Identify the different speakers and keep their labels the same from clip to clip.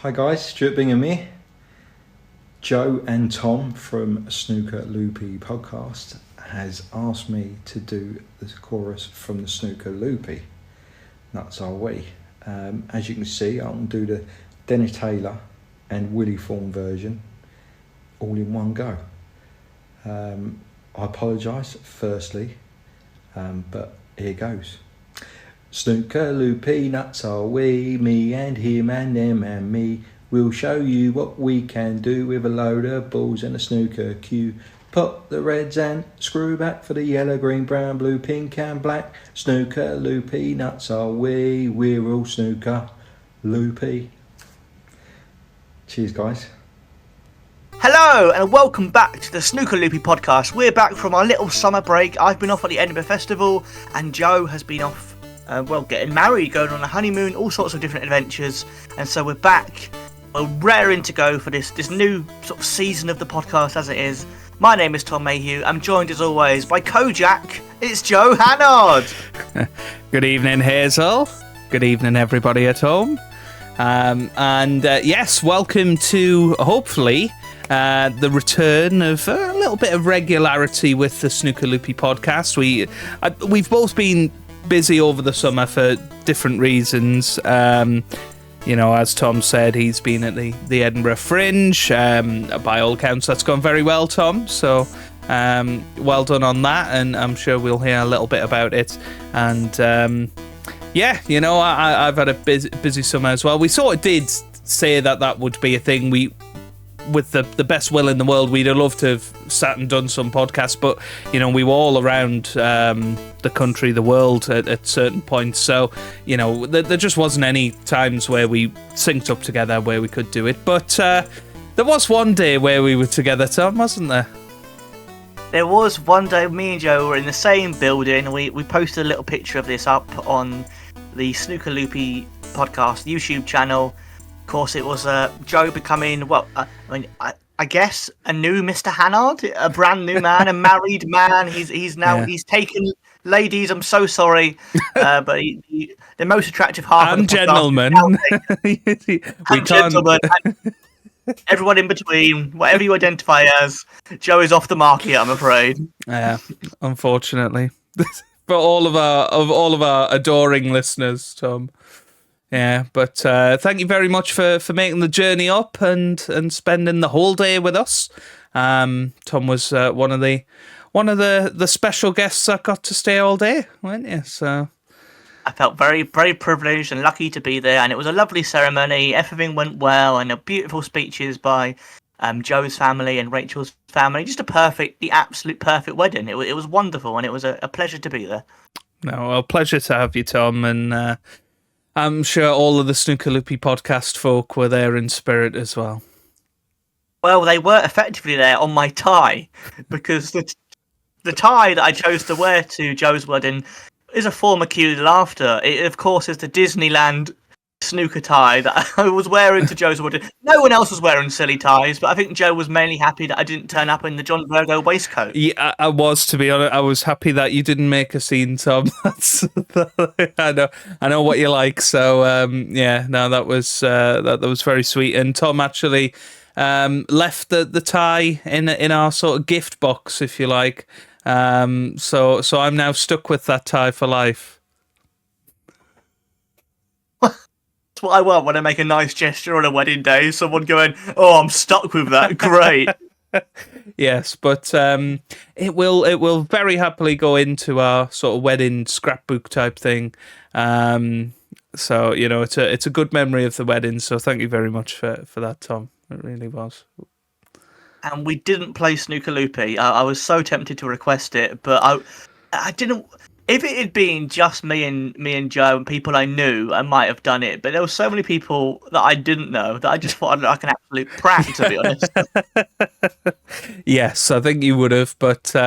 Speaker 1: Hi guys, Stuart Bingham here. Joe and Tom from Snooker Loopy Podcast has asked me to do the chorus from the Snooker Loopy. That's our we. As you can see, I can do the Dennis Taylor and Willie Thorne version all in one go. I apologise firstly, but here goes. Snooker Loopy nuts are we, me and him and them and me. We'll show you what we can do with a load of balls and a snooker cue. Put the reds and screw back for the yellow, green, brown, blue, pink and black. Snooker Loopy nuts are we, we're all snooker loopy. Cheers guys.
Speaker 2: Hello and welcome back to the Snooker Loopy Podcast. We're back from our little summer break. I've been off at the Edinburgh Festival and Joe has been off getting married, going on a honeymoon, all sorts of different adventures. And so we're back. We're raring to go for this new sort of season of the podcast as it is. My name is Tom Mayhew. I'm joined as always by Kojak. It's Joe Hannard.
Speaker 3: Good evening, Hazel. Good evening, everybody at home. Yes, welcome to, hopefully, the return of a little bit of regularity with the Snooker Loopy podcast. We've both been busy over the summer for different reasons. As Tom said, he's been at the Edinburgh Fringe. By all accounts, that's gone very well, Tom. So, well done on that, and I'm sure we'll hear a little bit about it. And I've had a busy summer as well. We sort of did say that would be a thing. With the best will in the world, we'd have loved to have sat and done some podcasts, but we were all around the country, the world at certain points, so there just wasn't any times where we synced up together where we could do it. But there was one day where we were together, Tom, wasn't there?
Speaker 2: There was one day me and Joe were in the same building. We posted a little picture of this up on the Snooker Loopy Podcast YouTube channel. Of course, it was Joe becoming, I guess, a new Mr. Hannard, a brand new man, a married man. He's now he's taken ladies. I'm so sorry, but the most attractive half
Speaker 3: and
Speaker 2: of the
Speaker 3: gentlemen,
Speaker 2: and gentlemen, and everyone in between, whatever you identify as. Joe is off the market, I'm afraid.
Speaker 3: Yeah, unfortunately, for all of our adoring listeners, Tom. Yeah, but thank you very much for making the journey up and spending the whole day with us. Tom was one of the special guests that got to stay all day, weren't you? So
Speaker 2: I felt very, very privileged and lucky to be there, and it was a lovely ceremony. Everything went well, and beautiful speeches by Joe's family and Rachel's family. Just the absolute perfect wedding. It was wonderful, and it was a pleasure to be there.
Speaker 3: No, well, pleasure to have you, Tom, and I'm sure all of the Snooker Loopy podcast folk were there in spirit as well.
Speaker 2: Well, they were effectively there on my tie, because the tie that I chose to wear to Joe's wedding is a form of cue laughter. It, of course, is the Disneyland snooker tie that I was wearing to Joe's wedding. No one else was wearing silly ties, but I think Joe was mainly happy that I didn't turn up in the John Virgo waistcoat.
Speaker 3: Yeah, I was, to be honest. I was happy that you didn't make a scene, Tom. I know what you like. So that was very sweet. And Tom actually left the tie in our sort of gift box, if you like. So I'm now stuck with that tie for life.
Speaker 2: What I want when I make a nice gesture on a wedding day. Someone going, "Oh, I'm stuck with that." Great.
Speaker 3: Yes, but it will very happily go into our sort of wedding scrapbook type thing. So it's a good memory of the wedding. So thank you very much for that, Tom. It really was.
Speaker 2: And we didn't play Snooker Loopy. I was so tempted to request it, but I didn't. If it had been just me and Joe and people I knew, I might have done it. But there were so many people that I didn't know that I just thought I'd like an absolute prank, to be honest.
Speaker 3: Yes, I think you would have. But we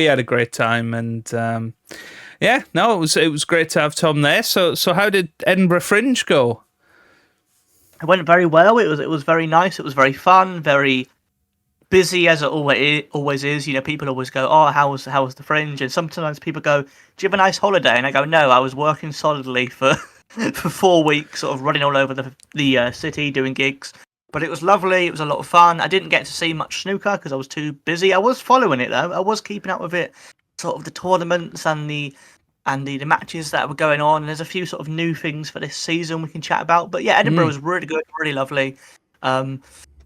Speaker 3: had a great time, and it was great to have Tom there. So how did Edinburgh Fringe go?
Speaker 2: It went very well. It was very nice. It was very fun. Very busy, as it always is. People always go, "Oh, how was the Fringe?" And sometimes people go, "Do you have a nice holiday?" And I go, "No, I was working solidly for for 4 weeks, sort of running all over the city doing gigs. But it was lovely. It was a lot of fun. I didn't get to see much snooker because I was too busy. I was following it though. I was keeping up with it, sort of the tournaments and the matches that were going on. And there's a few sort of new things for this season we can chat about. But yeah, Edinburgh was really good, really lovely. And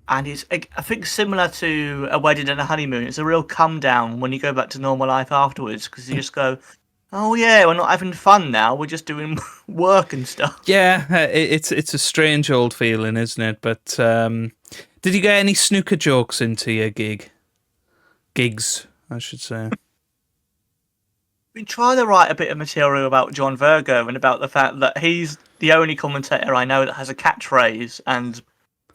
Speaker 2: it's, I think, similar to a wedding and a honeymoon. It's a real come down when you go back to normal life afterwards, because you just go, oh yeah, we're not having fun now. We're just doing work and stuff.
Speaker 3: Yeah, it's a strange old feeling, isn't it? But did you get any snooker jokes into your gigs, I should say?
Speaker 2: We try to write a bit of material about John Virgo and about the fact that he's the only commentator I know that has a catchphrase, and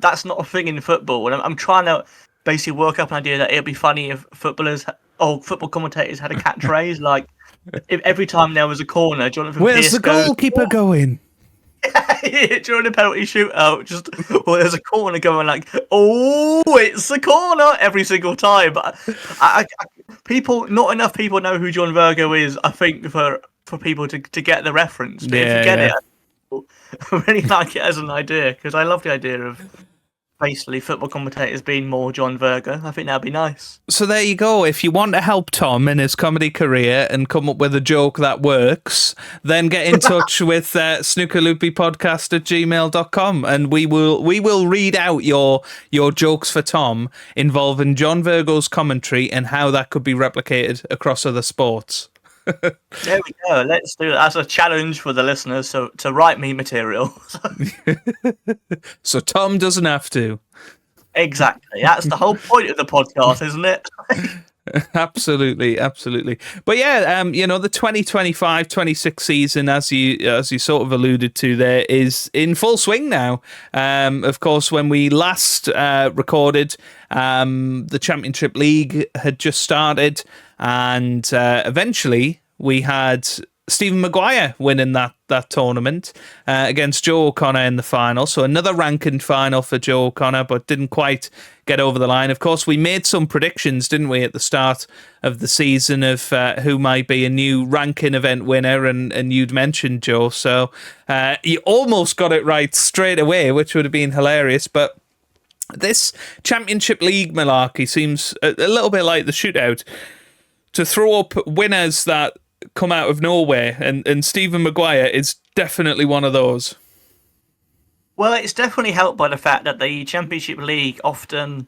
Speaker 2: that's not a thing in football. And I'm trying to basically work up an idea that it'd be funny if football commentators had a catchphrase, like if every time there was a corner, Jonathan
Speaker 3: Where's
Speaker 2: Pearce
Speaker 3: the goalkeeper going?
Speaker 2: during a penalty shootout, there's a corner going like, oh, it's a corner every single time. But not enough people know who John Virgo is, I think, for people to get the reference. But if you get it, I really like it as an idea, because I love the idea of basically football commentators being more John Virgo. I think that'd be nice.
Speaker 3: So there you go. If you want to help Tom in his comedy career and come up with a joke that works, then get in touch with snookerloopypodcast@gmail.com, and we will read out your jokes for Tom involving John Virgo's commentary and how that could be replicated across other sports.
Speaker 2: There we go. Let's do it as a challenge for the listeners to write me material.
Speaker 3: So Tom doesn't have to.
Speaker 2: Exactly. That's the whole point of the podcast, isn't it?
Speaker 3: Absolutely. But yeah, the 2025-26 season, as you sort of alluded to there, is in full swing now. Of course, when we last recorded, the Championship League had just started, and eventually we had Stephen Maguire winning that tournament against Joe O'Connor in the final. So another ranking final for Joe O'Connor, but didn't quite get over the line. Of course, we made some predictions, didn't we, at the start of the season of who might be a new ranking event winner, and you'd mentioned Joe. So you almost got it right straight away, which would have been hilarious. But this Championship League malarkey seems a little bit like the shootout, to throw up winners that come out of nowhere, and Stephen Maguire is definitely one of those.
Speaker 2: Well, it's definitely helped by the fact that the Championship League, often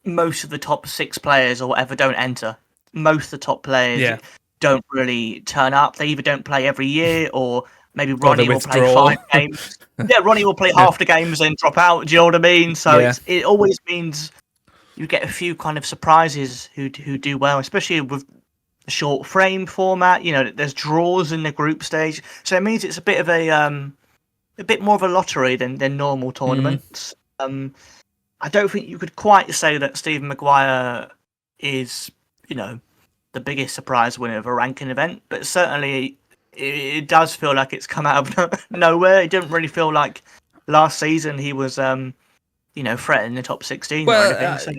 Speaker 2: most of the top 6 players or whatever don't enter. Most of the top players don't really turn up. They either don't play every year, or maybe Ronnie will play 5 games. Yeah, Ronnie will play half the games and drop out. Do you know what I mean? So it always means you get a few kind of surprises who do well, especially with the short frame format. There's draws in the group stage, so it means it's a bit of a bit more of a lottery than normal tournaments. I don't think you could quite say that Stephen Maguire is, the biggest surprise winner of a ranking event, but certainly it does feel like it's come out of nowhere. It didn't really feel like last season he was threatening the top 16 or anything. So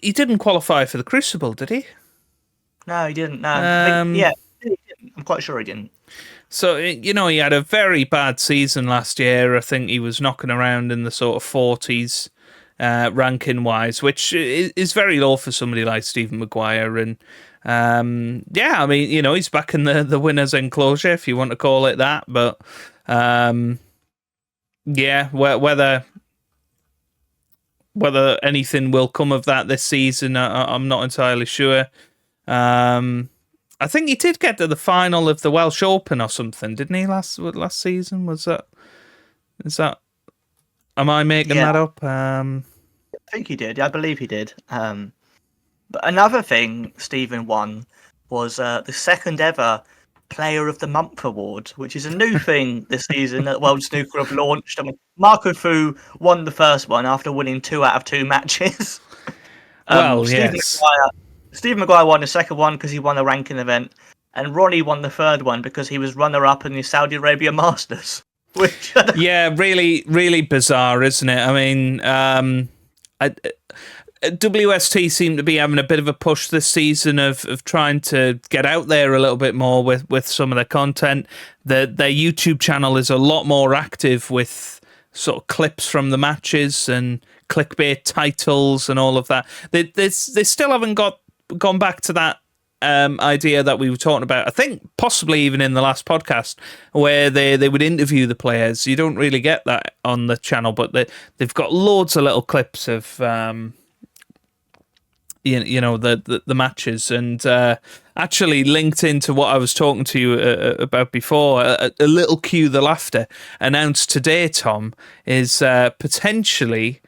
Speaker 3: he didn't qualify for the Crucible, did he?
Speaker 2: No, he didn't. No, he didn't. I'm quite sure he didn't.
Speaker 3: So, he had a very bad season last year. I think he was knocking around in the sort of 40s ranking-wise, which is very low for somebody like Stephen Maguire. And, he's back in the winner's enclosure, if you want to call it that. But, whether anything will come of that this season, I'm not entirely sure. I think he did get to the final of the Welsh Open or something, didn't he? Last season, was that? Is that? Am I making that up?
Speaker 2: I think he did. I believe he did. But another thing Stephen won was the second ever Player of the Month award, which is a new thing this season that World Snooker have launched. I mean, Marco Fu won the first one after winning 2 out of 2 matches. Stephen Maguire won the second one because he won a ranking event, and Ronnie won the third one because he was runner-up in the Saudi Arabia Masters. Which really, really bizarre, isn't it? I mean,
Speaker 3: WST seem to be having a bit of a push this season of trying to get out there a little bit more with some of their content. Their YouTube channel is a lot more active with sort of clips from the matches and clickbait titles and all of that. They still haven't gone back to that idea that we were talking about, I think possibly even in the last podcast, where they would interview the players. You don't really get that on the channel, but they've got loads of little clips of the matches, and actually linked into what I was talking to you about before. A little cue the laughter announced today, Tom, is potentially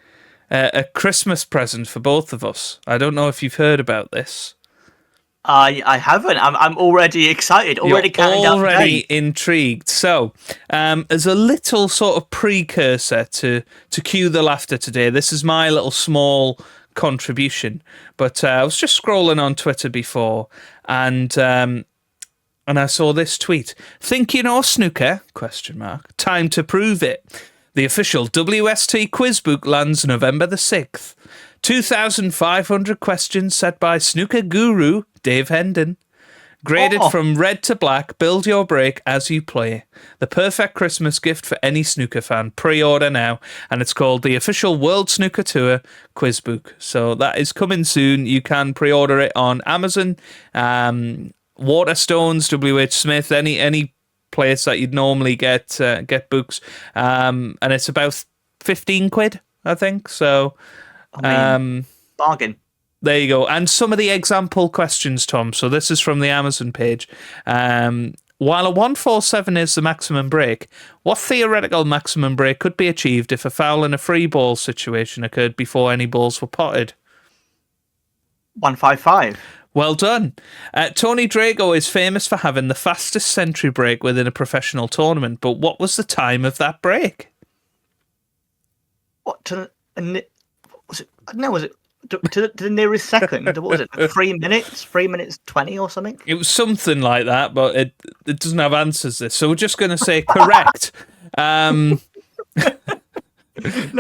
Speaker 3: a Christmas present for both of us. I don't know if you've heard about this.
Speaker 2: I haven't. I'm already excited. Already counting down the days.
Speaker 3: Already intrigued. So, as a little sort of precursor to cue the laughter today, this is my little small contribution. But I was just scrolling on Twitter before, and I saw this tweet. Think you know snooker? ? Time to prove it. The official WST quiz book lands November the 6th. 2,500 questions set by snooker guru Dave Hendon. Graded from red to black, build your break as you play. The perfect Christmas gift for any snooker fan. Pre-order now, and it's called the official World Snooker Tour quiz book. So that is coming soon. You can pre-order it on Amazon, Waterstones, WH Smith, any place that you'd normally get books, and it's about 15 quid, I think. So,
Speaker 2: bargain.
Speaker 3: There you go. And some of the example questions, Tom. So this is from the Amazon page. While a 147 is the maximum break, what theoretical maximum break could be achieved if a foul and a free ball situation occurred before any balls were potted?
Speaker 2: 155.
Speaker 3: Well done. Tony Drago is famous for having the fastest century break within a professional tournament, but what was the time of that break?
Speaker 2: What was it? No, was it to the nearest second? What was it? 3 minutes? 3 minutes 20 or something?
Speaker 3: It was something like that, but it doesn't have answers. This, so we're just going to say correct.
Speaker 2: No,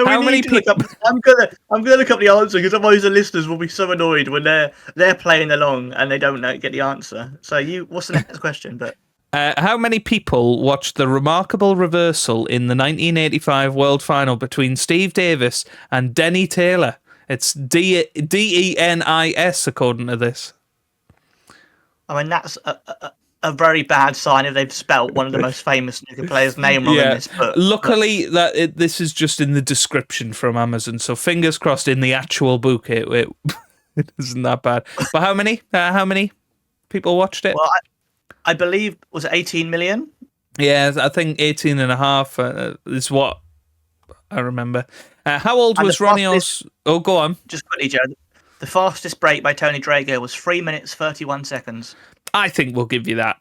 Speaker 2: how many people? I'm gonna look up the answer, because otherwise the listeners will be so annoyed when they're playing along and they don't get the answer. So what's the next question? But
Speaker 3: how many people watched the remarkable reversal in the 1985 World Final between Steve Davis and Denny Taylor? It's Denis, according to this.
Speaker 2: I mean, that's a very bad sign if they've spelt one of the most famous snooker players' name wrong in this book.
Speaker 3: Luckily, this is just in the description from Amazon, so fingers crossed in the actual book it isn't that bad. But how many people watched it?
Speaker 2: Well, I believe, was it 18 million?
Speaker 3: Yeah, I think 18 and a half is what I remember. How old was Ronnie O's... Oh, go on. Just
Speaker 2: quickly, Joe. The fastest break by Tony Drago was 3 minutes, 31 seconds.
Speaker 3: I think we'll give you that.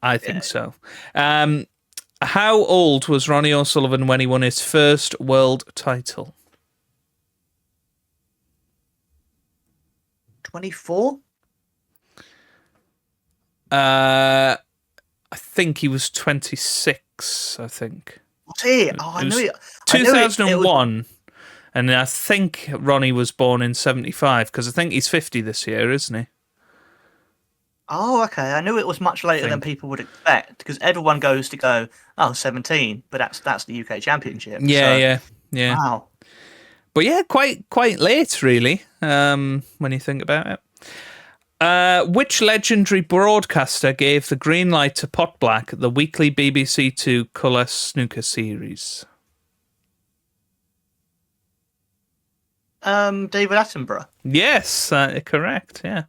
Speaker 3: I think so. How old was Ronnie O'Sullivan when he won his first world title?
Speaker 2: 24?
Speaker 3: I think he was 26, I think.
Speaker 2: Was he? Oh, I knew it.
Speaker 3: 2001. And I think Ronnie was born in 75, because I think he's 50 this year, isn't he?
Speaker 2: Oh, okay. I knew it was much later than people would expect, because everyone goes to go, 17, but that's the UK Championship.
Speaker 3: Yeah.
Speaker 2: Wow.
Speaker 3: But yeah, quite late, really, when you think about it. Which legendary broadcaster gave the green light to Pot Black, the weekly BBC Two colour snooker series?
Speaker 2: David Attenborough.
Speaker 3: Yes, correct, yeah.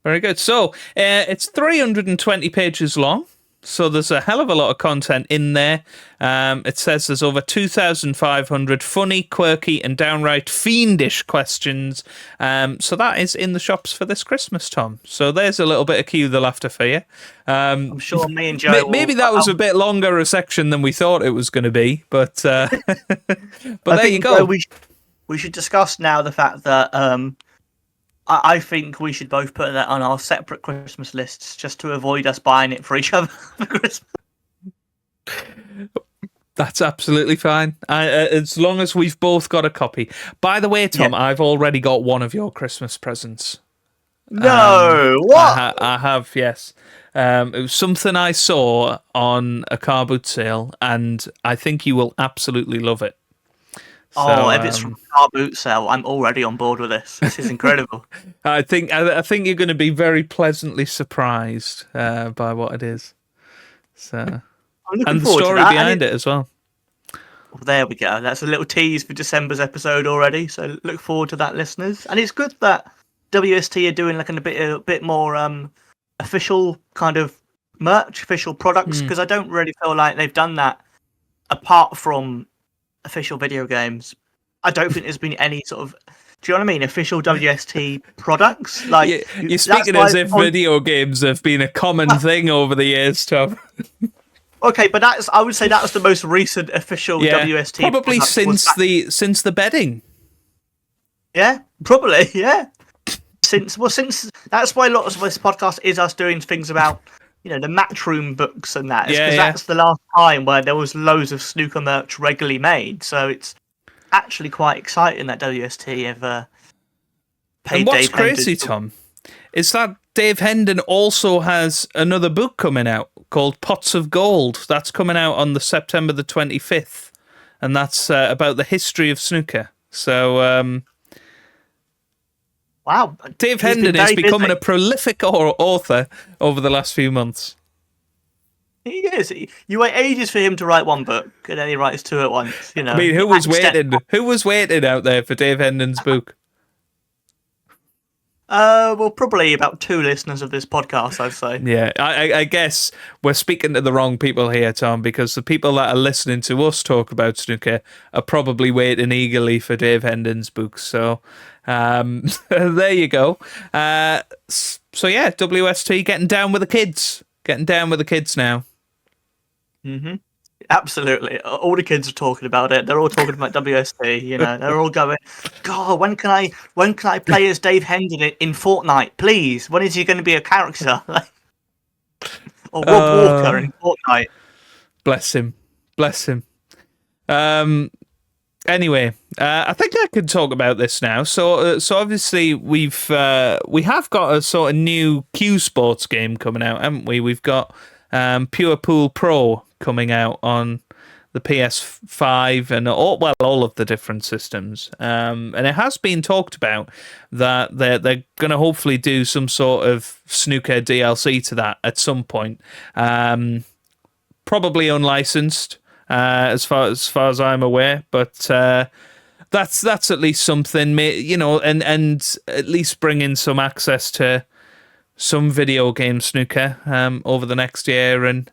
Speaker 3: Very good. So, it's 320 pages long, so there's a hell of a lot of content in there. It says there's over 2,500 funny, quirky, and downright fiendish questions. So that is in the shops for this Christmas, Tom. So there's a little bit of cue the laughter for you.
Speaker 2: I'm sure me and Joe...
Speaker 3: Maybe that was a bit longer a section than we thought it was going to be, but there you go.
Speaker 2: We should discuss now the fact that I think we should both put that on our separate Christmas lists, just to avoid us buying it for each other for Christmas.
Speaker 3: That's absolutely fine. As long as we've both got a copy. By the way, Tom, I've already got one of your Christmas presents.
Speaker 2: No, what?
Speaker 3: I have, yes. It was something I saw on a car boot sale, and I think you will absolutely love it. So,
Speaker 2: if it's from a car boot sale, I'm already on board with this. This is incredible.
Speaker 3: I think you're going to be very pleasantly surprised by what it is. So, and the story behind it as well.
Speaker 2: Well, there we go. That's a little tease for December's episode already. So look forward to that, listeners. And it's good that WST are doing like a bit more official kind of merch, official products, because I don't really feel like they've done that apart from official video games. I don't think there's been any sort of, do you know what I mean, official WST products. Like
Speaker 3: you're speaking as if video games have been a common thing over the years, Tom.
Speaker 2: Okay, but I would say that was the most recent official WST.
Speaker 3: Probably since the bedding.
Speaker 2: Yeah, probably, yeah. Since that's why a lot of this podcast is us doing things about, the Matchroom books and that. Because that's the last time where there was loads of snooker merch regularly made. So it's actually quite exciting that WST have paid.
Speaker 3: And what's
Speaker 2: Dave
Speaker 3: crazy, Tom, is that Dave Hendon also has another book coming out called Pots of Gold. That's coming out on the September the 25th, and that's about the history of snooker. So,
Speaker 2: wow,
Speaker 3: Dave Hendon is becoming a prolific author over the last few months.
Speaker 2: He is. You wait ages for him to write one book, and then he writes two at once.
Speaker 3: I mean, who was waiting? Who was waiting out there for Dave Hendon's book?
Speaker 2: Well, probably about 2 listeners of this podcast, I'd say.
Speaker 3: Yeah, I guess we're speaking to the wrong people here, Tom, because the people that are listening to us talk about snooker are probably waiting eagerly for Dave Hendon's books. So, there you go. So yeah, WST getting down with the kids. Getting down with the kids now.
Speaker 2: Mm-hmm. Absolutely. All the kids are talking about it. They're all talking about WST, They're all going, God, when can I play as Dave Hendon in Fortnite, please? When is he going to be a character? Or Rob Walker in Fortnite.
Speaker 3: Bless him. Anyway, I think I could talk about this now. So obviously we have got a sort of new Q Sports game coming out, haven't we? We've got Pure Pool Pro coming out on the PS5 and all of the different systems. And it has been talked about that they're going to hopefully do some sort of snooker DLC to that at some point. Probably unlicensed, as far as I'm aware, but that's at least something, and at least bring in some access to some video game snooker over the next year, and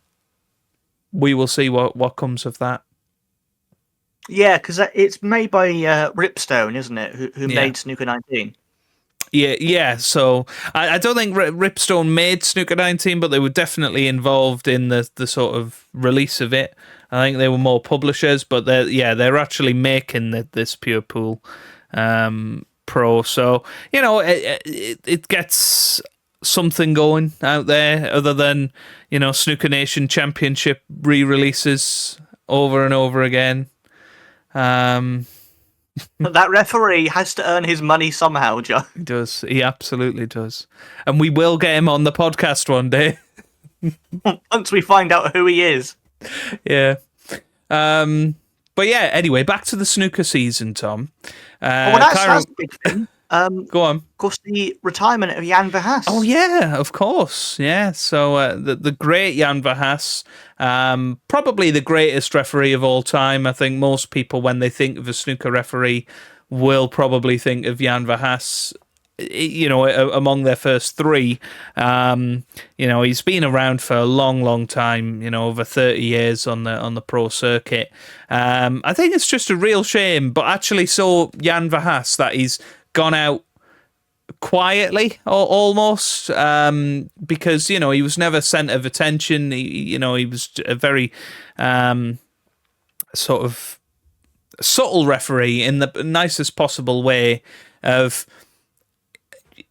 Speaker 3: we will see what comes of that.
Speaker 2: Yeah, because it's made by Ripstone, isn't it? Who made Snooker 19?
Speaker 3: Yeah. So I don't think Ripstone made Snooker 19, but they were definitely involved in the sort of release of it. I think they were more publishers, but they're actually making this Pure Pool Pro. So it gets something going out there other than Snooker Nation Championship re-releases over and over again. That
Speaker 2: referee has to earn his money somehow, Joe.
Speaker 3: He does. He absolutely does. And we will get him on the podcast one day.
Speaker 2: Once we find out who he is.
Speaker 3: Yeah. But yeah, anyway, back to the snooker season, Tom.
Speaker 2: That's a big thing.
Speaker 3: Go on.
Speaker 2: Of course, the retirement of Jan Verhaas.
Speaker 3: Oh, yeah, of course. Yeah, so the great Jan Verhaas, probably the greatest referee of all time. I think most people, when they think of a snooker referee, will probably think of Jan Verhaas, among their first 3. He's been around for a long, long time, over 30 years on the pro circuit. I think it's just a real shame, but actually so Jan Verhaas that he's gone out quietly almost, because he was never centre of attention. He was a very sort of subtle referee in the nicest possible way of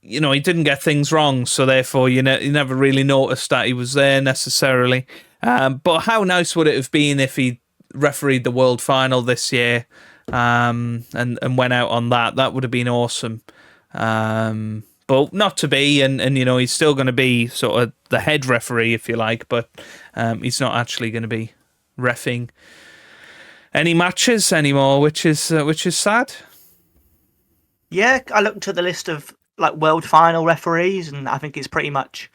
Speaker 3: he didn't get things wrong, so therefore you never really noticed that he was there necessarily. But how nice would it have been if he refereed the World Final this year, and went out on that would have been awesome. But not to be, and he's still going to be sort of the head referee, if you like, but he's not actually going to be reffing any matches anymore, which is sad.
Speaker 2: Yeah, I looked at the list of World Final referees, and I think it's pretty much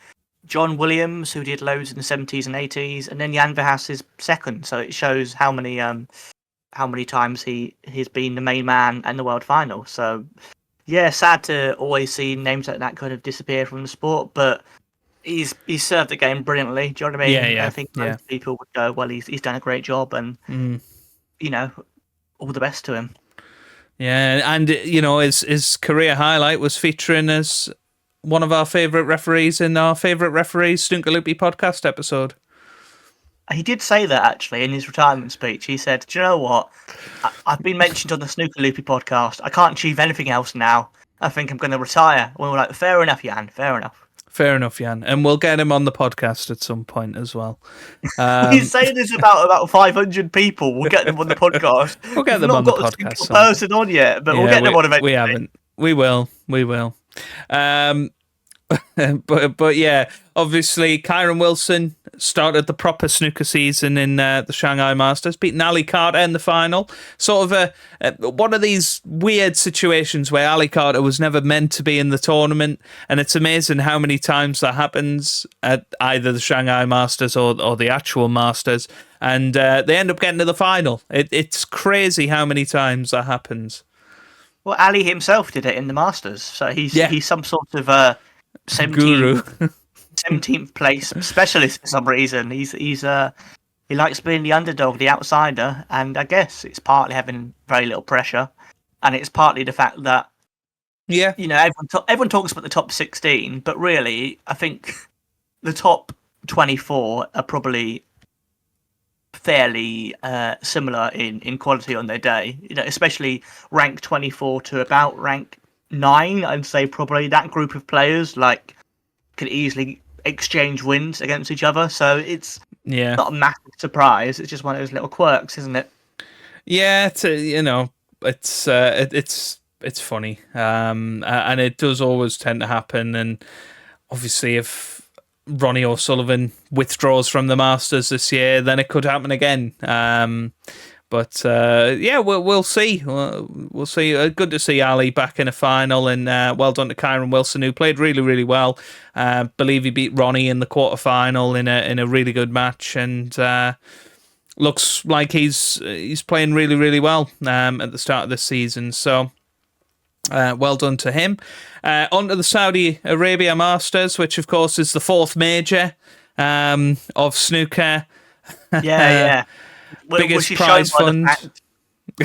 Speaker 2: John Williams, who did loads in the 70s and 80s, and then Jan Verhaas is second. So it shows how many times he's been the main man in the World Final. So yeah, sad to always see names like that kind of disappear from the sport, but he's served the game brilliantly. Do you know what I mean?
Speaker 3: Yeah.
Speaker 2: I think most people would go, well, he's done a great job, and all the best to him.
Speaker 3: Yeah, and his career highlight was featuring as one of our favourite referees in our favourite referees Snooker Loopy podcast episode.
Speaker 2: He did say that actually in his retirement speech. He said, "Do you know what? I've been mentioned on the Snooker Loopy podcast. I can't achieve anything else now. I think I'm going to retire." We were like, "Fair enough, Jan. Fair enough."
Speaker 3: Fair enough, Jan. And we'll get him on the podcast at some point as well.
Speaker 2: You say this about 500 people. We'll get them on the podcast.
Speaker 3: We'll get them on the podcast.
Speaker 2: We've not got a single person on yet, but we'll get them on eventually.
Speaker 3: We haven't. We will. But yeah, obviously, Kyron Wilson started the proper snooker season in the Shanghai Masters, beating Ali Carter in the final. Sort of one of these weird situations where Ali Carter was never meant to be in the tournament, and it's amazing how many times that happens at either the Shanghai Masters or the actual Masters, and they end up getting to the final. It's crazy how many times that happens.
Speaker 2: Well, Ali himself did it in the Masters, so he's some sort of 17th place specialist for some reason. He likes being the underdog, the outsider, and I guess it's partly having very little pressure, and it's partly the fact that everyone talks about the top 16, but really I think the top 24 are probably fairly similar in quality on their day. Especially rank 24 to about rank 9, I'd say probably that group of players could easily exchange wins against each other. So it's not a massive surprise. It's just one of those little quirks, isn't it?
Speaker 3: Yeah, it's funny, and it does always tend to happen. And obviously, if Ronnie O'Sullivan withdraws from the Masters this year, then it could happen again. But we'll see. We'll see. Good to see Ali back in a final, and well done to Kyron Wilson, who played really, really well. Believe he beat Ronnie in the quarterfinal in a really good match, and looks like he's playing really, really well at the start of this season. So well done to him. On to the Saudi Arabia Masters, which of course is the fourth major of snooker.
Speaker 2: Yeah.
Speaker 3: Biggest prize fund.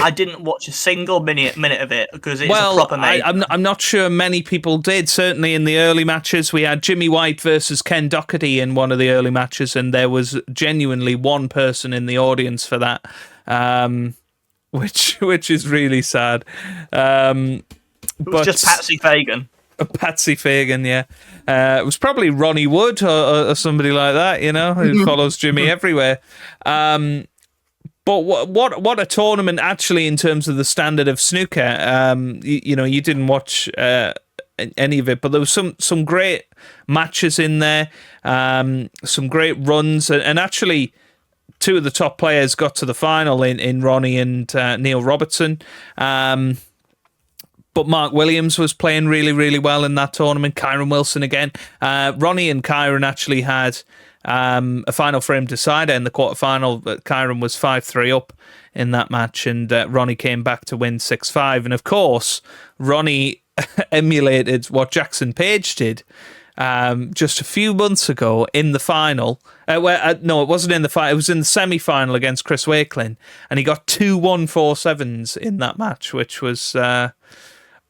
Speaker 2: I didn't watch a single minute of it because it's a proper major.
Speaker 3: I'm not sure many people did. Certainly in the early matches, we had Jimmy White versus Ken Doherty in one of the early matches, and there was genuinely one person in the audience for that, which is really sad.
Speaker 2: It was just Patsy Fagan.
Speaker 3: Patsy Fagan, yeah. It was probably Ronnie Wood or somebody like that, who follows Jimmy everywhere. But what a tournament, actually, in terms of the standard of snooker. You didn't watch any of it, but there was some great matches in there, some great runs, and actually two of the top players got to the final in Ronnie and Neil Robertson. But Mark Williams was playing really, really well in that tournament. Kyron Wilson again. Ronnie and Kyron actually had a final frame decider in the quarterfinal, but Kyron was 5-3 up in that match, and Ronnie came back to win 6-5. And of course, Ronnie emulated what Jackson Page did just a few months ago in the final. No, it wasn't in the final. It was in the semi-final against Chris Wakelin, and he got 2 1-4-7s in that match, which was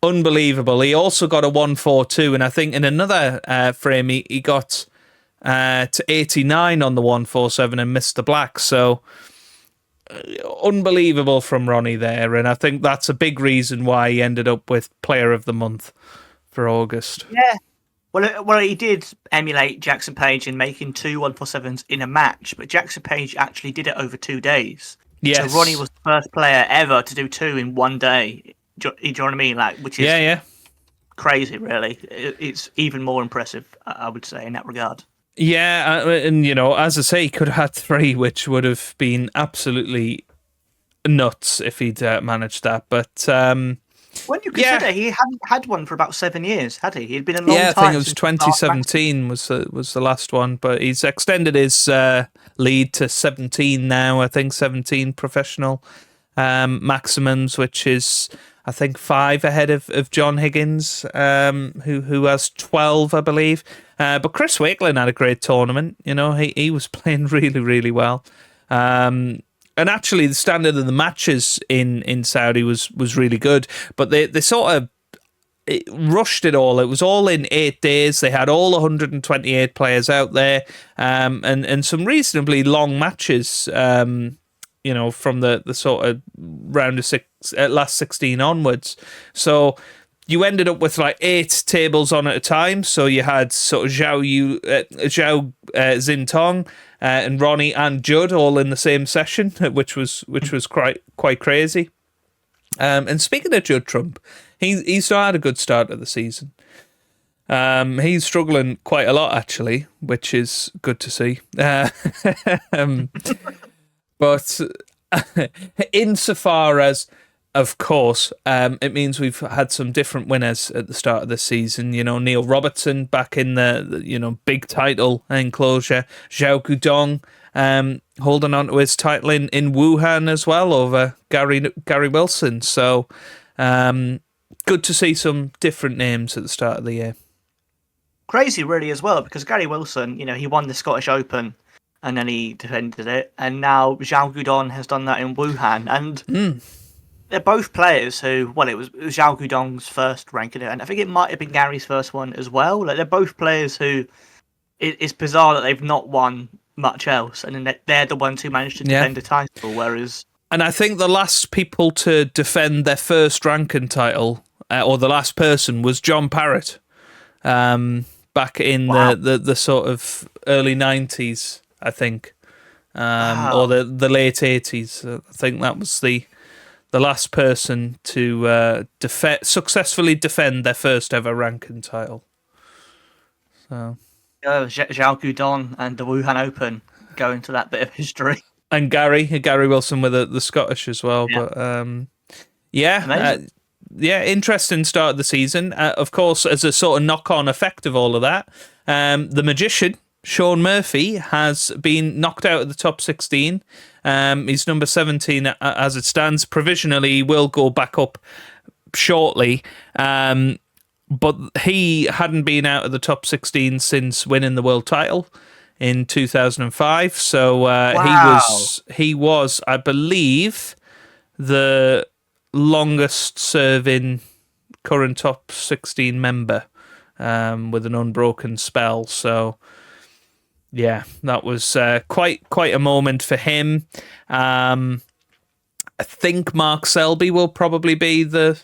Speaker 3: unbelievable. He also got a 1-4-2, and I think in another frame he got to 89 on the 1-4-7 and missed the black. So unbelievable from Ronnie there, and I think that's a big reason why he ended up with Player of the Month for August.
Speaker 2: Yeah. Well, he did emulate Jackson Page in making 2 1-4-7s in a match, but Jackson Page actually did it over 2 days.
Speaker 3: Yes.
Speaker 2: So Ronnie was the first player ever to do 2 in one day. Do you know what I mean? Like, which is crazy, really. It's even more impressive, I would say, in that regard.
Speaker 3: Yeah, and as I say, he could have had 3, which would have been absolutely nuts if he'd managed that. But
Speaker 2: when you consider he hadn't had one for about 7 years, had he? He'd been a long time.
Speaker 3: Yeah, I think it was 2017 was the last one, but he's extended his lead to 17 now. I think 17 professional maximums, which is I think 5 ahead of John Higgins, who has 12, I believe. But Chris Wakelin had a great tournament. He was playing really, really well. And actually, the standard of the matches in Saudi was really good. But they sort of rushed it all. It was all in 8 days. They had all 128 players out there, and some reasonably long matches. From the sort of round of last 16 onwards. So you ended up with like 8 tables on at a time. So you had sort of Zhao Xintong and Ronnie and Judd all in the same session, which was quite crazy. And speaking of Judd Trump, he's not had a good start of the season. He's struggling quite a lot actually, which is good to see. But insofar as, of course, it means we've had some different winners at the start of the season. Neil Robertson back in the big title enclosure. Zhao Gudong holding on to his title in Wuhan as well over Gary Wilson. So good to see some different names at the start of the year.
Speaker 2: Crazy, really, as well, because Gary Wilson, he won the Scottish Open. And then he defended it. And now Zhao Gudong has done that in Wuhan. And they're both players who, it was Zhao Gudong's first ranking event. I think it might have been Gary's first one as well. Like, they're both players who, it's bizarre that they've not won much else. And then they're the ones who managed to defend a title, whereas...
Speaker 3: And I think the last people to defend their first ranking title, or the last person, was John Parrott, back in the sort of early 90s. I think, or the late 80s. I think that was the last person to successfully defend their first ever ranking title. So,
Speaker 2: Zhao Gudong and the Wuhan Open go into that bit of history.
Speaker 3: And Gary Wilson with the Scottish as well. Yeah. But interesting start of the season. Of course, as a sort of knock-on effect of all of that, the Magician, Sean Murphy, has been knocked out of the top 16. He's number 17 as it stands. Provisionally, he will go back up shortly. But he hadn't been out of the top 16 since winning the world title in 2005. So he was, I believe, the longest serving current top 16 member with an unbroken spell. So... yeah, that was quite a moment for him. I think Mark Selby will probably be the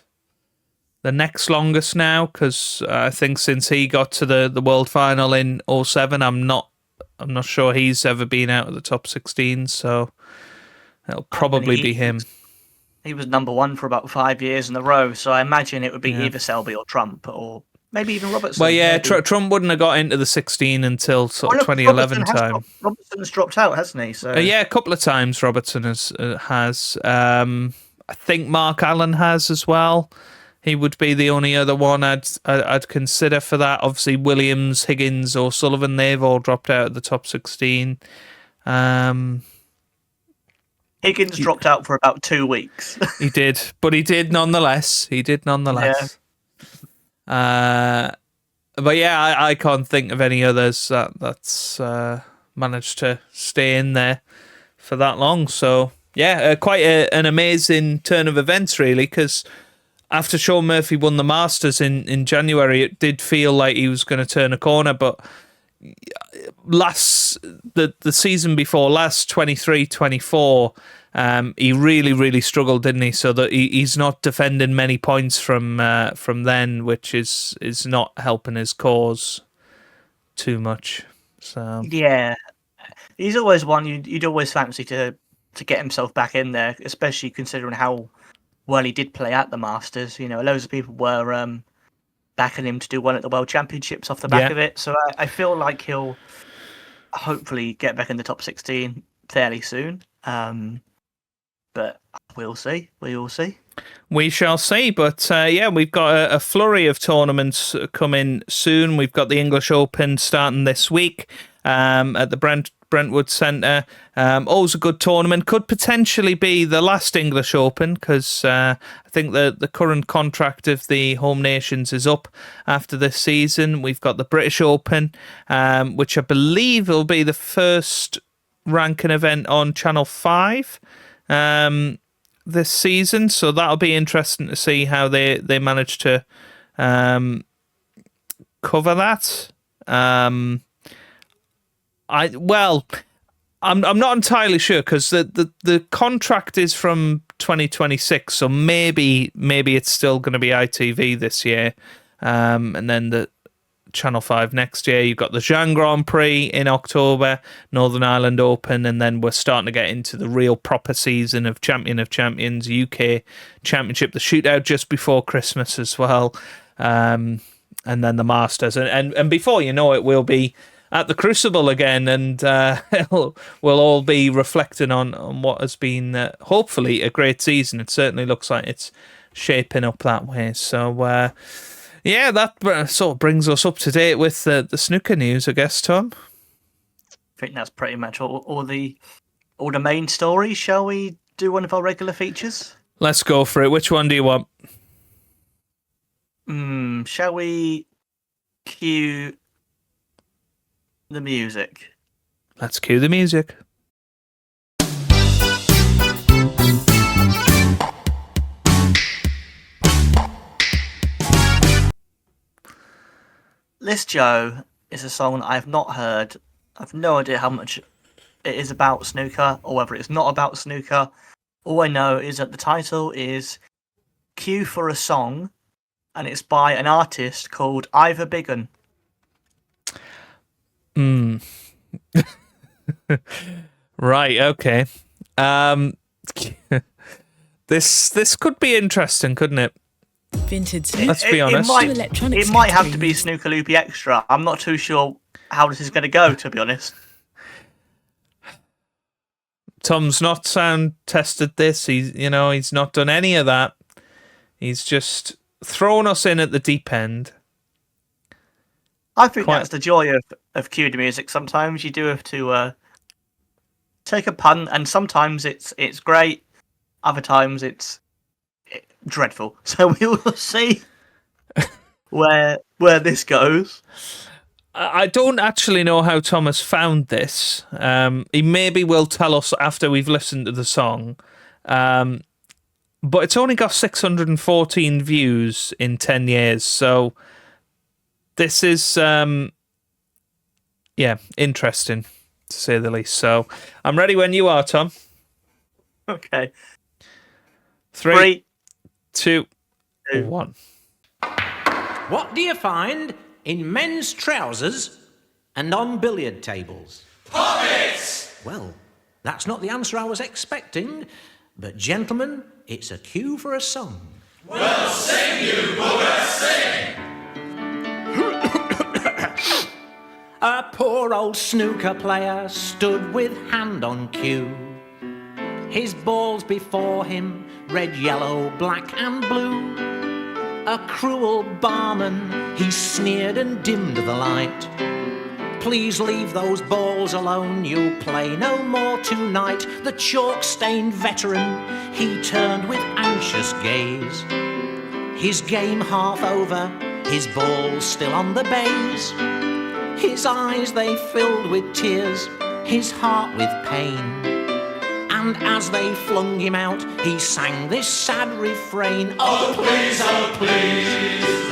Speaker 3: next longest now, because I think since he got to the world final in 2007, I'm not sure he's ever been out of the top 16. So it'll probably be him.
Speaker 2: He was number 1 for about 5 years in a row, so I imagine it would be either Selby or Trump or. Maybe even Robertson.
Speaker 3: Well, yeah, Trump wouldn't have got into the 16 until sort of 2011 time.
Speaker 2: Robertson's dropped out, hasn't he? So
Speaker 3: a couple of times Robertson has. I think Mark Allen has as well. He would be the only other one I'd consider for that. Obviously, Williams, Higgins, or Sullivan, they've all dropped out of the top 16.
Speaker 2: Higgins dropped out for about 2 weeks.
Speaker 3: He did, but he did nonetheless. Yeah. But yeah, I can't think of any others that's managed to stay in there for that long. So yeah, quite an amazing turn of events, really, because after Sean Murphy won the Masters in January, it did feel like he was going to turn a corner, but the season before last, 23-24, he really struggled, didn't he? So that he's not defending many points from then, which is not helping his cause too much. So
Speaker 2: yeah, he's always one you'd always fancy to to get himself back in there, especially considering how well he did play at the Masters. You know, loads of people were backing him to do well at the World Championships off the back of it. So I feel like he'll hopefully get back in the top 16 fairly soon. But we'll see. We will see.
Speaker 3: We shall see. But we've got a flurry of tournaments coming soon. We've got the English Open starting this week at the Brentwood Centre. Always a good tournament. Could potentially be the last English Open because I think the current contract of the home nations is up after this season. We've got the British Open, which I believe will be the first ranking event on Channel 5 this season. So that'll be interesting to see how they manage to cover that. I'm not entirely sure because the contract is from 2026, so maybe it's still going to be ITV this year, and then the Channel 5 next year. You've got the Jean Grand Prix in October, Northern Ireland Open, and then we're starting to get into the real proper season of Champion of Champions, UK Championship, the shootout just before Christmas as well, and then the Masters, and before you know it, we'll be at the Crucible again, and we'll all be reflecting on what has been hopefully a great season. It certainly looks like it's shaping up that way. So that sort of brings us up to date with the snooker news, I guess, Tom.
Speaker 2: I think that's pretty much all the main stories. Shall we do one of our regular features?
Speaker 3: Let's go for it. Which one do you want?
Speaker 2: Shall we cue the music?
Speaker 3: Let's cue the music.
Speaker 2: This, Joe, is a song that I've not heard. I've no idea how much it is about snooker or whether it's not about snooker. All I know is that the title is Cue for a Song, and it's by an artist called Ivor Biggin.
Speaker 3: Right, okay. This could be interesting, couldn't it?
Speaker 4: Vintage.
Speaker 3: Let's be honest.
Speaker 2: It might have to be Snooker Loopy Extra. I'm not too sure how this is going to go, to be honest.
Speaker 3: Tom's not sound tested this. He's not done any of that. He's just thrown us in at the deep end.
Speaker 2: I think that's the joy of cued music. Sometimes you do have to take a punt, and sometimes it's great. Other times it's dreadful. So we will see where this goes.
Speaker 3: I don't actually know how Thomas found this. He maybe will tell us after we've listened to the song. But it's only got 614 views in 10 years. So this is, interesting, to say the least. So I'm ready when you are, Tom.
Speaker 2: Okay.
Speaker 3: 3, 2, 1.
Speaker 5: What do you find in men's trousers and on billiard tables?
Speaker 6: Pockets!
Speaker 5: Well, that's not the answer I was expecting. But gentlemen, it's a cue for a song.
Speaker 6: Well, sing, you booger, sing!
Speaker 5: A poor old snooker player stood with hand on cue. His balls before him, red, yellow, black and blue. A cruel barman, he sneered and dimmed the light. Please leave those balls alone, you'll play no more tonight. The chalk-stained veteran, he turned with anxious gaze. His game half over, his balls still on the bays. His eyes, they filled with tears, his heart with pain. And as they flung him out, he sang this sad refrain.
Speaker 6: Oh please,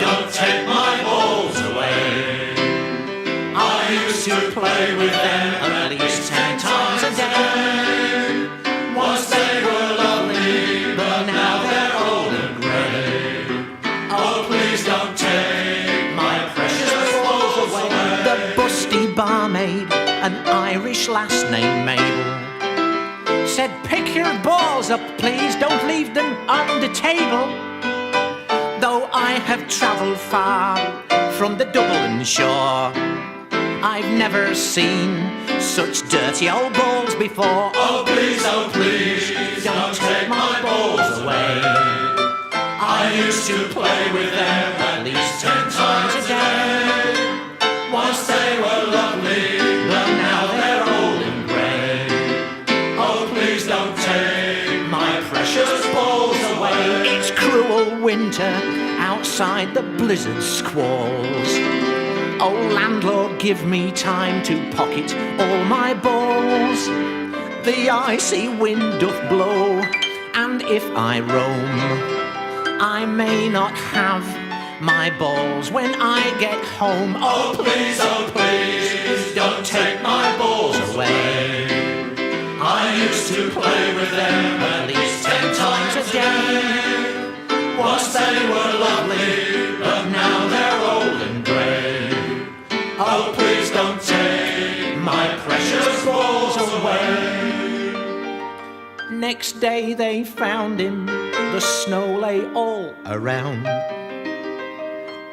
Speaker 6: don't take my balls away.
Speaker 5: I used to play with them at least 10 times a day.
Speaker 6: Once they were lovely, but now they're old and grey. Oh please don't take my precious balls away.
Speaker 5: The busty barmaid, an Irish lass named Mabel, said, balls up, please don't leave them on the table. Though I have travelled far from the Dublin shore, I've never seen such dirty old balls before.
Speaker 6: Oh please, don't take my balls away. I used to play with them at least 10 times a day. Once they were lovely, but now they're old and grey. Oh please don't take my precious balls away.
Speaker 5: It's cruel winter outside the blizzard squalls. Oh landlord, give me time to pocket all my balls. The icy wind doth blow, and if I roam, I may not have my balls when I get home.
Speaker 6: Oh please, don't take my balls away. I used to play with them at least 10 times a day. Once they were lovely, but now they're old and grey. Oh please don't take my precious balls away.
Speaker 5: Next day they found him, the snow lay all around.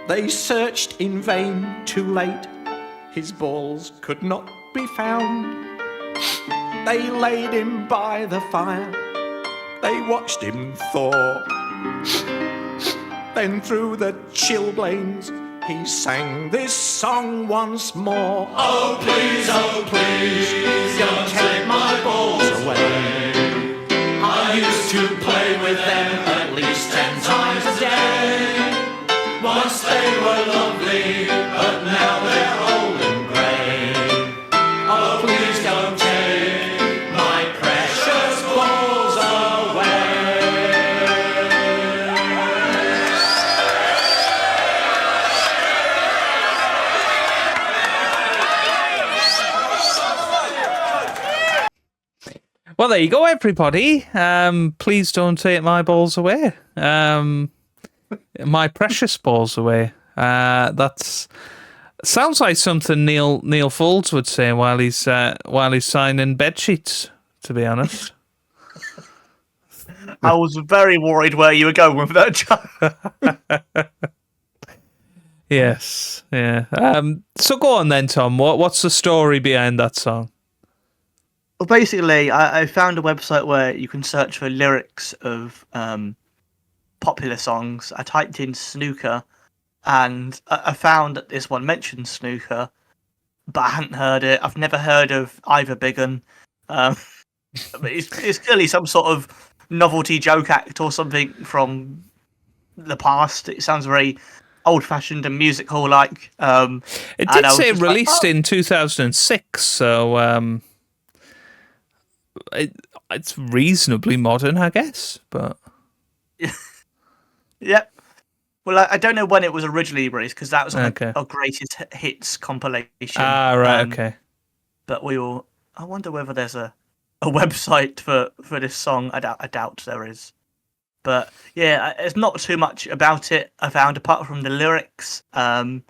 Speaker 5: They searched in vain, too late, his balls could not be found. They laid him by the fire, they watched him thaw. Then through the chilblains he sang this song once more.
Speaker 6: Oh please, don't take my balls away. I used to play with them at least 10 times a day. Once they were lovely, but now they're old and grey. Oh please don't take my precious balls away.
Speaker 3: Well, there you go, everybody. Please don't take my balls away. My precious balls away. That's sounds like something Neil Folds would say while he's signing bed sheets. To be honest,
Speaker 2: I was very worried where you were going with that joke.
Speaker 3: yes, yeah. So go on then, Tom. What's the story behind that song?
Speaker 2: Well, basically, I found a website where you can search for lyrics of popular songs. I typed in snooker, and I found that this one mentioned snooker, but I hadn't heard it. I've never heard of Ivor Biggin. It's clearly some sort of novelty joke act or something from the past. It sounds very old-fashioned and music hall-like.
Speaker 3: It did say released in 2006, so it's reasonably modern, I guess. But
Speaker 2: yep. Well, I don't know when it was originally released because that was on a greatest hits compilation.
Speaker 3: Ah, right, okay.
Speaker 2: But I wonder whether there's a website for this song. I doubt there is. But yeah, there's not too much about it I found apart from the lyrics. And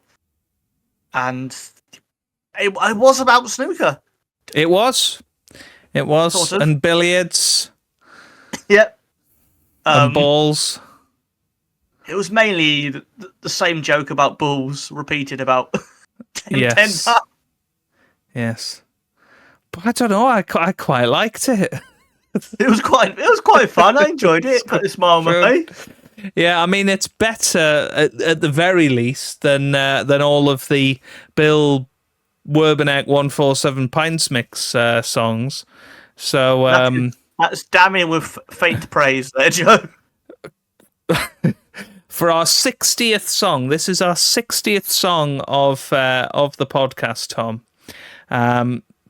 Speaker 2: it was about snooker.
Speaker 3: It was,
Speaker 2: sort of.
Speaker 3: And billiards.
Speaker 2: Yep.
Speaker 3: And balls.
Speaker 2: It was mainly the same joke about bulls repeated about 10 times.
Speaker 3: Yes. But I don't know, I quite liked it.
Speaker 2: It was quite fun. I enjoyed it. Put a smile on my face.
Speaker 3: Yeah, I mean it's better at the very least than all of the Bill Werbeneck 147 Pints Mix songs. So
Speaker 2: that's damning with faint praise there, Joe.
Speaker 3: For our 60th song, this is our 60th song of the podcast, Tom.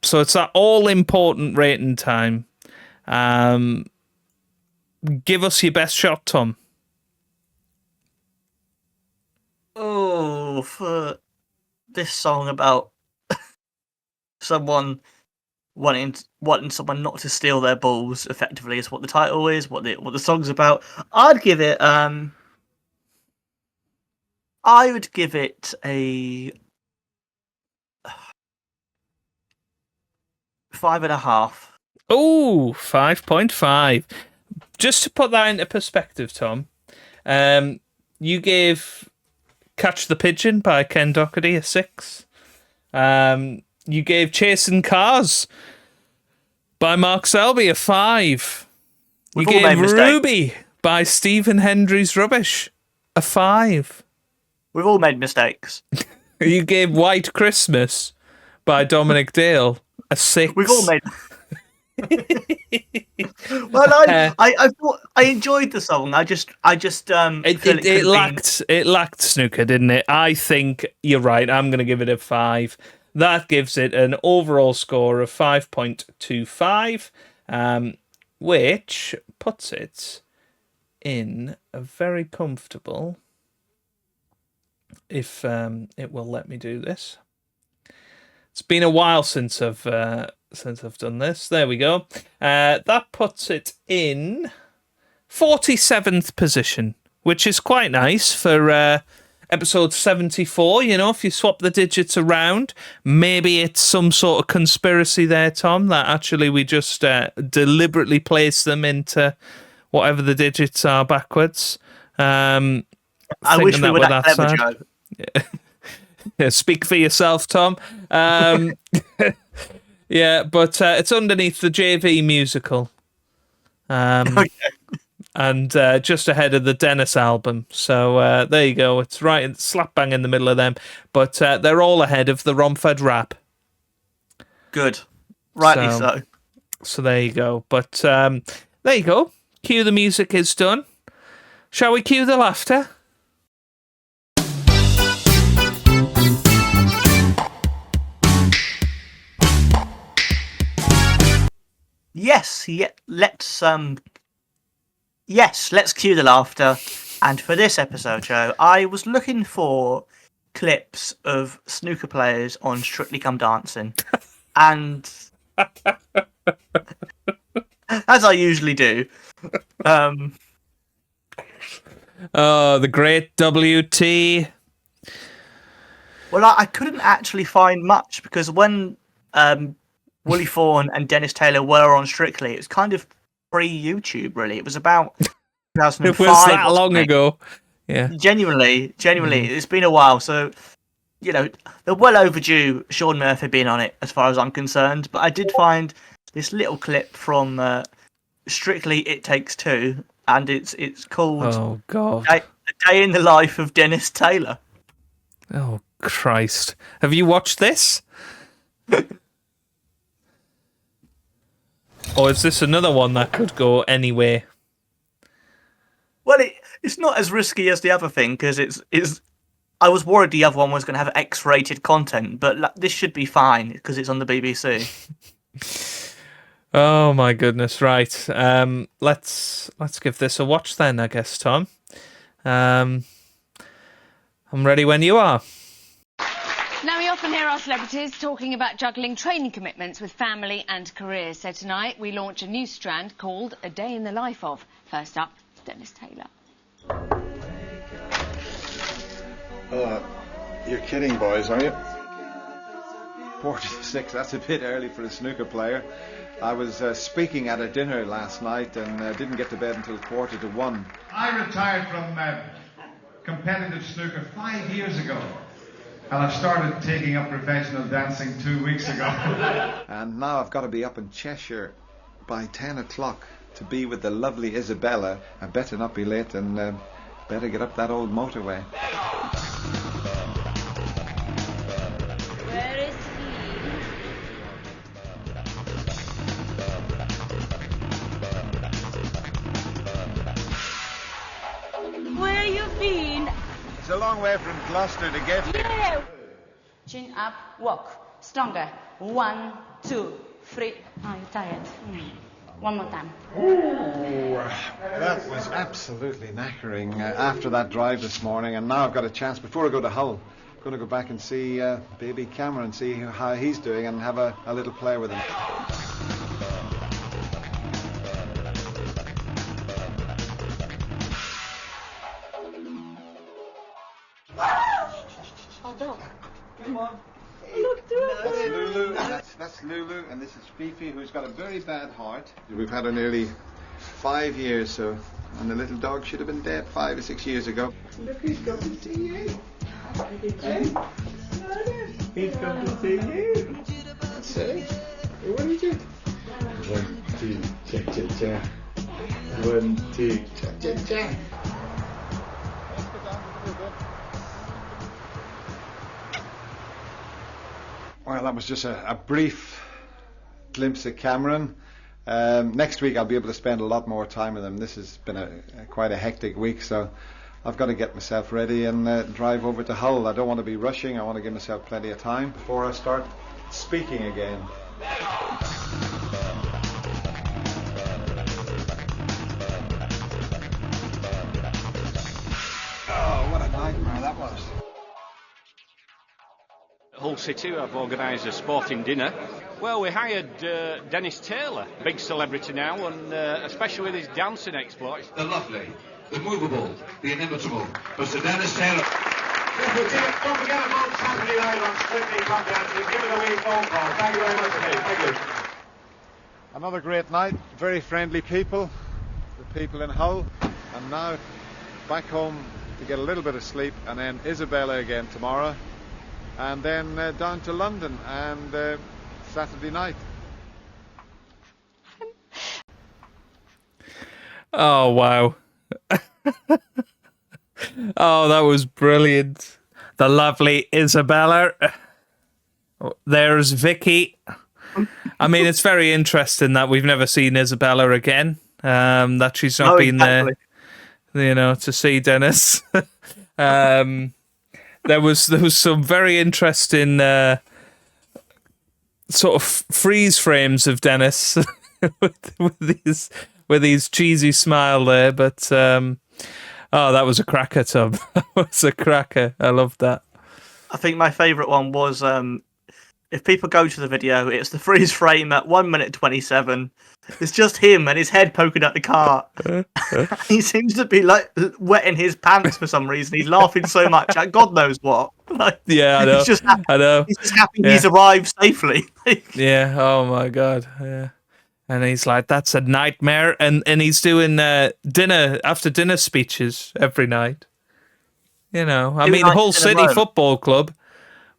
Speaker 3: So it's that all-important rating time. Give us your best shot, Tom.
Speaker 2: Oh, for this song about someone wanting someone not to steal their balls, effectively, is what the title is, what the song's about. I'd give it a 5.5.
Speaker 3: Oh, 5.5. just to put that into perspective, Tom, you gave Catch the Pigeon by Ken Doherty a 6. You gave Chasing Cars by Mark Selby a 5. You
Speaker 2: We've all made
Speaker 3: gave
Speaker 2: mistakes.
Speaker 3: Ruby by Stephen Hendry's Rubbish a 5.
Speaker 2: We've all made mistakes.
Speaker 3: You gave White Christmas by Dominic Dale a 6.
Speaker 2: We've all made. Well, I thought I enjoyed the song. I just feel
Speaker 3: It lacked snooker, didn't it? I think you're right. I'm going to give it a 5. That gives it an overall score of 5.25, which puts it in a very comfortable. If it will let me do this. It's been a while since I've done this. There we go. That puts it in 47th position, which is quite nice for episode 74. You know, if you swap the digits around, maybe it's some sort of conspiracy there, Tom, that actually we just deliberately place them into whatever the digits are backwards.
Speaker 2: I wish we were that clever, Joe.
Speaker 3: Yeah, speak for yourself, Tom. Yeah, but it's underneath the JV musical.
Speaker 2: Okay.
Speaker 3: And just ahead of the Dennis album. So there you go. It's right slap bang in the middle of them. But they're all ahead of the Romford Rap.
Speaker 2: Good. Rightly so.
Speaker 3: So there you go. But there you go. Cue the music is done. Shall we cue the laughter?
Speaker 2: Yes, let's cue the laughter. And for this episode, Joe, I was looking for clips of snooker players on Strictly Come Dancing. And as I usually do.
Speaker 3: Oh, the great WT.
Speaker 2: Well, I couldn't actually find much because when Willie Thorne and Dennis Taylor were on Strictly, it was kind of pre-YouTube, really. It was about 2005.
Speaker 3: It was that long ago. Yeah.
Speaker 2: Genuinely, it's been a while. So, you know, they're well overdue Sean Murphy being on it, as far as I'm concerned. But I did find this little clip from Strictly It Takes Two, and it's called
Speaker 3: "Oh God,
Speaker 2: A Day in the Life of Dennis Taylor."
Speaker 3: Oh Christ! Have you watched this? Or is this another one that could go anywhere?
Speaker 2: Well, it's not as risky as the other thing because it's. I was worried the other one was going to have X-rated content, but this should be fine because it's on the BBC.
Speaker 3: Oh my goodness! Right, let's give this a watch then, I guess, Tom. I'm ready when you are.
Speaker 4: Now, we often hear our celebrities talking about juggling training commitments with family and careers. So tonight we launch a new strand called A Day in the Life of. First up, Dennis Taylor.
Speaker 7: You're kidding, boys, are you? 46, that's a bit early for a snooker player. I was speaking at a dinner last night and didn't get to bed until 1:45.
Speaker 8: I retired from competitive snooker 5 years ago. And I've started taking up professional dancing 2 weeks ago.
Speaker 7: And now I've got to be up in Cheshire by 10 o'clock to be with the lovely Isabella. I better not be late and better get up that old motorway.
Speaker 4: Where is he? Where you been?
Speaker 7: It's a long way from Gloucester to get here.
Speaker 4: Yeah. Chin up, walk. Stronger. 1, 2, 3. Oh, you're tired. One more time.
Speaker 7: Ooh, that was absolutely knackering after that drive this morning, and now I've got a chance before I go to Hull. I'm going to go back and see baby Cameron, see how he's doing and have a little play with him. Come on. That's Lulu. That's Lulu, and this is Fifi, who's got a very bad heart. We've had her nearly 5 years, so. And the little dog should have been dead 5 or 6 years ago.
Speaker 6: Look, he's come to see you. Hey, he's come to see you. That's it. What do you do? 1, 2, cha cha cha. 1, 2, cha cha cha.
Speaker 7: Well, that was just a brief glimpse of Cameron. Next week I'll be able to spend a lot more time with him. This has been quite a hectic week, so I've got to get myself ready and drive over to Hull. I don't want to be rushing. I want to give myself plenty of time before I start speaking again. Oh, what a nightmare that was.
Speaker 9: Hull City have organised a sporting dinner. Well, we hired Dennis Taylor, big celebrity now, and especially with his dancing exploits.
Speaker 10: The lovely, the movable, the inimitable, Mr. Dennis Taylor.
Speaker 8: Don't forget about Saturday night on Strictly Come Dancing. Give it a wee phone call. Thank you very much indeed. Thank you.
Speaker 7: Another great night, very friendly people, the people in Hull, and now back home to get a little bit of sleep, and then Isabella again tomorrow, and then down to London and Saturday night.
Speaker 3: Oh, wow. Oh, that was brilliant. The lovely Isabella. There's Vicky. I mean, it's very interesting that we've never seen Isabella again. That she's not been there, to see Dennis. There was some very interesting sort of freeze frames of Dennis with his cheesy smile there, but that was a cracker, Tom. That was a cracker. I loved that.
Speaker 2: I think my favourite one was if people go to the video, it's the freeze frame at 1 minute 27. It's just him and his head poking out the car. He seems to be like wetting his pants for some reason. He's laughing so much at God knows what. Like,
Speaker 3: yeah, I know.
Speaker 2: He's just happy,
Speaker 3: I know.
Speaker 2: He's just happy he's arrived safely.
Speaker 3: Yeah. Oh my God. Yeah. And he's like, that's a nightmare. And he's doing after dinner speeches every night. I mean, the Hull City Football Club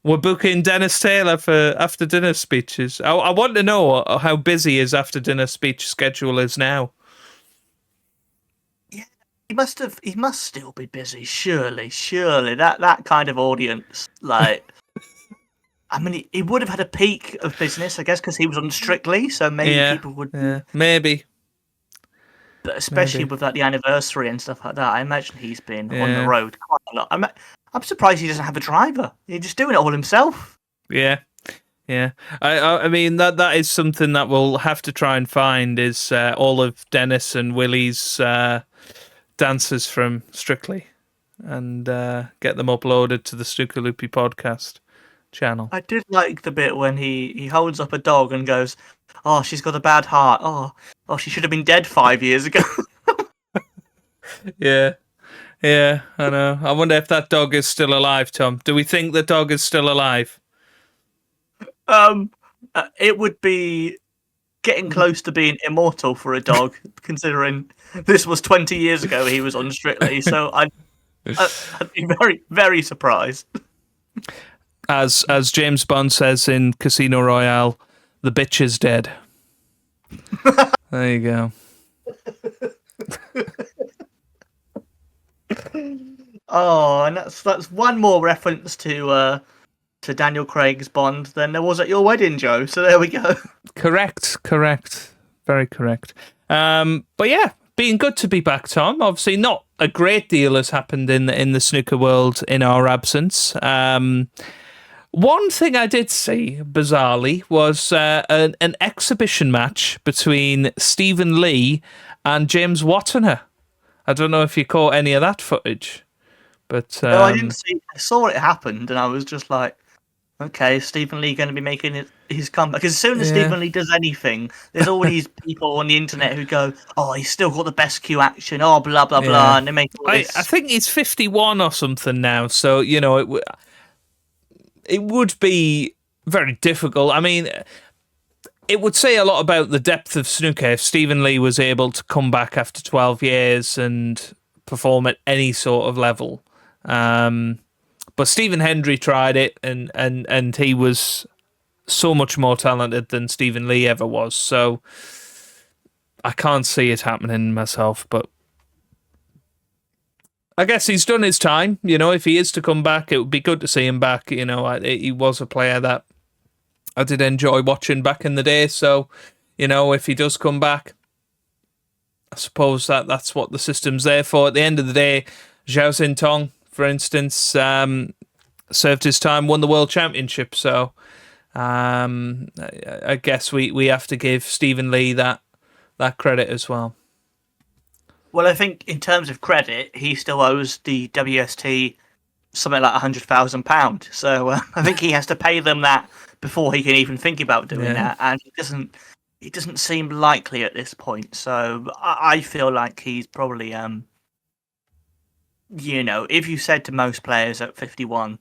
Speaker 3: were booking Dennis Taylor for after dinner speeches. I want to know how busy his after dinner speech schedule is now.
Speaker 2: Yeah, he must still be busy. Surely that kind of audience, like. I mean, he would have had a peak of business, I guess, because he was on Strictly, so maybe people would...
Speaker 3: Yeah, maybe.
Speaker 2: But especially with the anniversary and stuff like that, I imagine he's been on the road quite a lot. I'm surprised he doesn't have a driver. He's just doing it all himself.
Speaker 3: Yeah. I mean, that is something that we'll have to try and find is all of Dennis and Willie's dances from Strictly and get them uploaded to the Snooker Loopy podcast channel.
Speaker 2: I did like the bit when he holds up a dog and goes, "Oh, she's got a bad heart. Oh, she should have been dead 5 years ago."
Speaker 3: Yeah, I know. I wonder if that dog is still alive, Tom. Do we think the dog is still alive?
Speaker 2: It would be getting close to being immortal for a dog, considering this was 20 years ago he was on Strictly, so I'd be very, very surprised.
Speaker 3: As James Bond says in Casino Royale, the bitch is dead. There you go.
Speaker 2: Oh, and that's one more reference to Daniel Craig's Bond than there was at your wedding, Joe. So there we go. Correct.
Speaker 3: Very correct. But yeah, being good to be back, Tom. Obviously, not a great deal has happened in the snooker world in our absence. One thing I did see, bizarrely, was an exhibition match between Stephen Lee and James Wattener. I don't know if you caught any of that footage. But
Speaker 2: no, I didn't see. I saw it happened, and I was just like, okay, is Stephen Lee going to be making his comeback? Because as soon as Stephen Lee does anything, there's all these people on the internet who go, "Oh, he's still got the best cue action," oh, blah, blah, blah, and they make all this...
Speaker 3: I think he's 51 or something now, so, it would be very difficult. I mean, it would say a lot about the depth of snooker if Stephen Lee was able to come back after 12 years and perform at any sort of level. But Stephen Hendry tried it, and he was so much more talented than Stephen Lee ever was. So I can't see it happening myself, but I guess he's done his time. If he is to come back, it would be good to see him back. He was a player that I did enjoy watching back in the day. So, if he does come back, I suppose that's what the system's there for. At the end of the day, Zhao Xintong, for instance, served his time, won the World Championship. So I guess we have to give Stephen Lee that credit as well.
Speaker 2: Well, I think in terms of credit, he still owes the WST something like £100,000. So I think he has to pay them that before he can even think about doing that. And it doesn't seem likely at this point. So I feel like he's probably, if you said to most players at 51,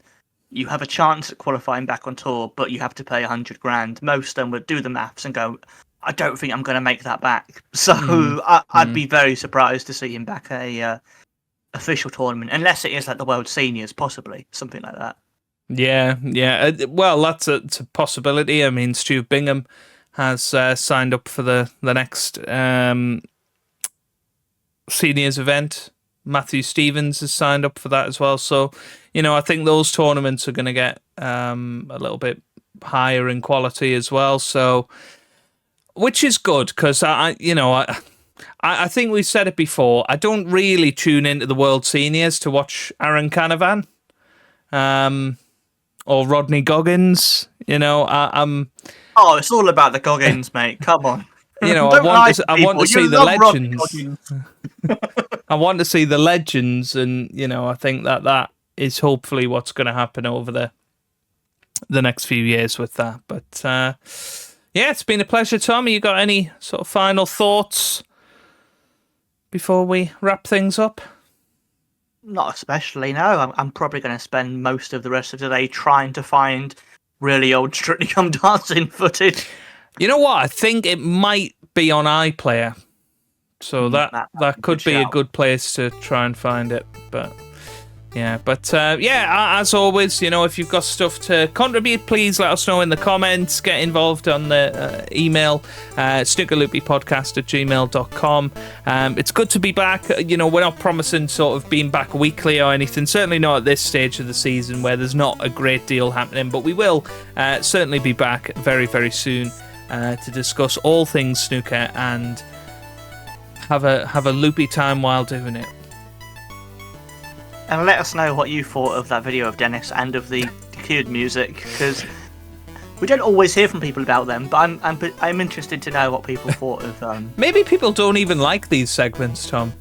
Speaker 2: you have a chance at qualifying back on tour, but you have to pay $100,000. Most of them would do the maths and go, I don't think I'm going to make that back. So I'd be very surprised to see him back at a official tournament, unless it is like the World Seniors, possibly something like that.
Speaker 3: Yeah. Well, that's a possibility. I mean, Stu Bingham has signed up for the next seniors event. Matthew Stevens has signed up for that as well. So, I think those tournaments are going to get a little bit higher in quality as well. So, which is good, because I think we've said it before. I don't really tune into the World Seniors to watch Aaron Canavan or Rodney Goggins. I'm.
Speaker 2: Oh, it's all about the Goggins, mate. Come on.
Speaker 3: I want to see the legends. I want to see the legends, and I think that is hopefully what's going to happen over the next few years with that. But yeah, it's been a pleasure, Tom. You got any sort of final thoughts before we wrap things up?
Speaker 2: Not especially, no. I'm probably going to spend most of the rest of the day trying to find really old Strictly Come Dancing footage. You know what? I think it might be on iPlayer. So that could be a good place to try and find it. But as always, if you've got stuff to contribute, please let us know in the comments. Get involved on the email, snookerloopypodcast@gmail.com. It's good to be back. We're not promising sort of being back weekly or anything. Certainly not at this stage of the season where there's not a great deal happening. But we will certainly be back very, very soon to discuss all things snooker and have a loopy time while doing it. And let us know what you thought of that video of Dennis and of the cued music, because we don't always hear from people about them. But I'm interested to know what people thought of.
Speaker 3: Maybe people don't even like these segments, Tom.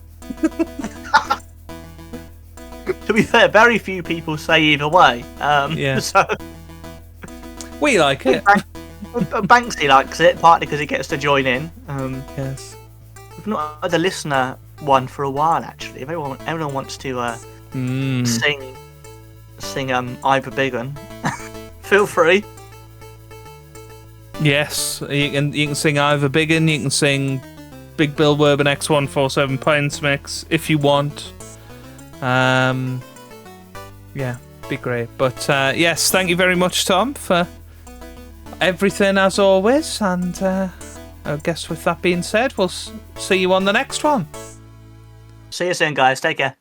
Speaker 2: To be fair, very few people say either way. So
Speaker 3: we like it.
Speaker 2: Banksy likes it, partly because he gets to join in.
Speaker 3: Yes.
Speaker 2: We've not had a listener one for a while, actually. If everyone wants to sing Ivor Biggin, feel free.
Speaker 3: Yes, you can sing Ivor Biggin, you can sing Big Bill Werben X147 Pints Mix if you want. Be great. But yes, thank you very much, Tom, for everything as always. And I guess with that being said, we'll see you on the next one.
Speaker 2: See you soon, guys. Take care.